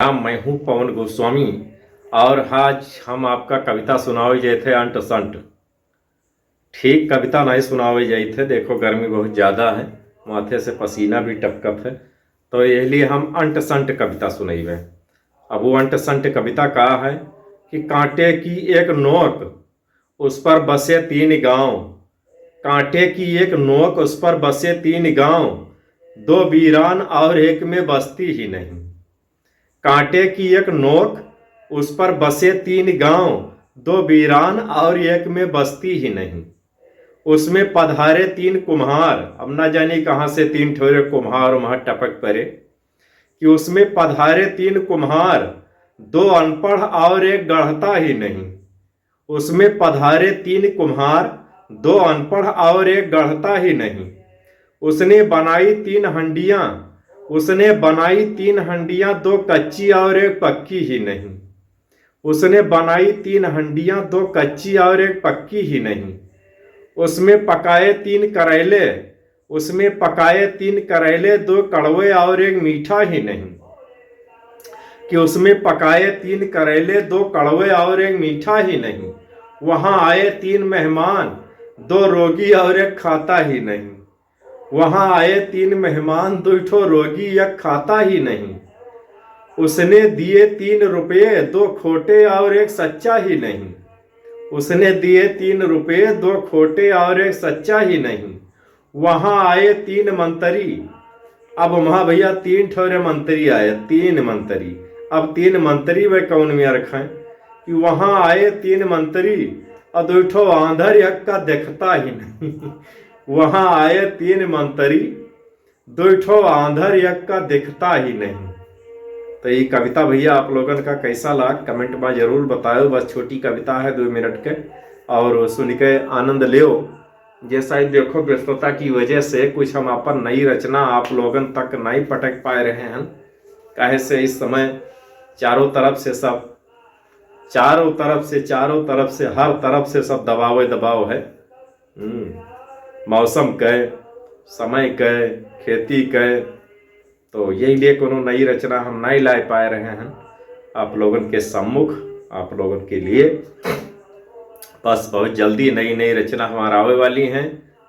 प्रणाम। मैं हूँ पवन गोस्वामी और आज हम आपका कविता सुनावे जाए थे अंट संट। ठीक कविता नहीं सुनावे जाए थे, देखो गर्मी बहुत ज़्यादा है, माथे से पसीना भी टपकत है, तो इसलिए हम अंट संट कविता सुनेबे। अब वो अंट संट कविता का है कि कांटे की एक नोक उस पर बसे 3 गांव, कांटे की एक नोक उस पर बसे 3 गांव, 2 वीरान और एक में बसती ही नहीं। कांटे की एक नोक उस पर बसे 3 गांव, 2 वीरान और एक में बसती ही नहीं। उसमें पधारे 3 कुम्हार, अब ना जाने कहाँ से 3 ठोरे कुम्हार वहां टपक पड़े कि उसमें पधारे 3 कुम्हार, 2 अनपढ़ और एक गढ़ता ही नहीं। उसमें पधारे 3 कुम्हार, 2 अनपढ़ और एक गढ़ता ही नहीं। उसने बनाई 3 हंडियां, उसने बनाई 3 हंडियां, 2 कच्ची और एक पक्की ही नहीं। उसने बनाई 3 हंडियां, 2 कच्ची और एक पक्की ही नहीं। उसमें पकाए 3 करेले, उसमें पकाए 3 करेले, 2 कड़वे और एक मीठा ही नहीं। कि उसमें पकाए 3 करेले, 2 कड़वे और एक मीठा ही नहीं। वहां आए 3 मेहमान, 2 रोगी और एक खाता ही नहीं। वहां आए 3 मेहमान, 2 ठो रोगी एक खाता ही नहीं। उसने दिए 3 रुपये, 2 खोटे और एक सच्चा ही नहीं। उसने दिए 3 रुपये, 2 खोटे और एक सच्चा ही नहीं। वहां आए 3 मंत्री, अब वहां भैया 3 ठोरे मंत्री आए, 3 मंत्री। अब 3 मंत्री वे कौन में रखें कि वहां आए 3 मंत्री और 2 ठो आंधर एक का देखता ही नहीं। वहां आए 3 मंत्री, 2 ठो आंधर एक का दिखता ही नहीं। तो ये कविता भैया आप लोगन का कैसा लगा कमेंट में जरूर बताओ। बस छोटी कविता है 2 मिनट के, और सुन के आनंद लियो। जैसा देखो व्यस्तता की वजह से कुछ हम अपन नई रचना आप लोगन तक नहीं पटक पाए रहे हैं, काहे से इस समय चारों तरफ से हर तरफ से सब दबाव है। मौसम के, समय के, खेती के, तो यही लिए कोनो नई रचना हम नहीं ला पाए रहे हैं आप लोगन के सम्मुख, आप लोगन के लिए। बस बहुत जल्दी नई नई रचना हमारा आवे वाली हैं,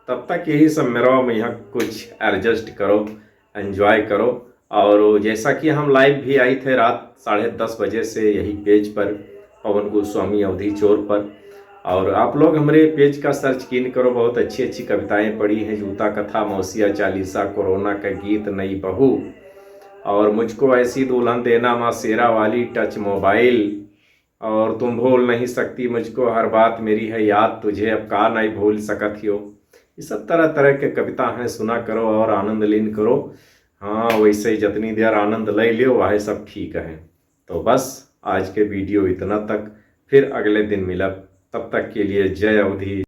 तब तक यही सब मेरा में यहाँ कुछ एडजस्ट करो, एंजॉय करो। और जैसा कि हम लाइव भी आई थे रात 10:30 बजे से यही पेज पर, पवन गोस्वामी अवधि चोर पर। और आप लोग हमारे पेज का सर्च कीन करो, बहुत अच्छी अच्छी कविताएं पड़ी हैं। जूता कथा, मौसिया चालीसा, कोरोना का गीत, नई बहू, और मुझको ऐसी दुल्हन देना माँ शेरा वाली, टच मोबाइल, और तुम भूल नहीं सकती मुझको, हर बात मेरी है याद तुझे, अब का नहीं भूल सकत हो। ये सब तरह तरह के कविता हैं, सुना करो और आनंद लीन करो। हाँ, वैसे ही जितनी देर आनंद ले लियो वह सब ठीक है। तो बस आज के वीडियो इतना तक, फिर अगले दिन मिलब, तब तक के लिए जय अवधि।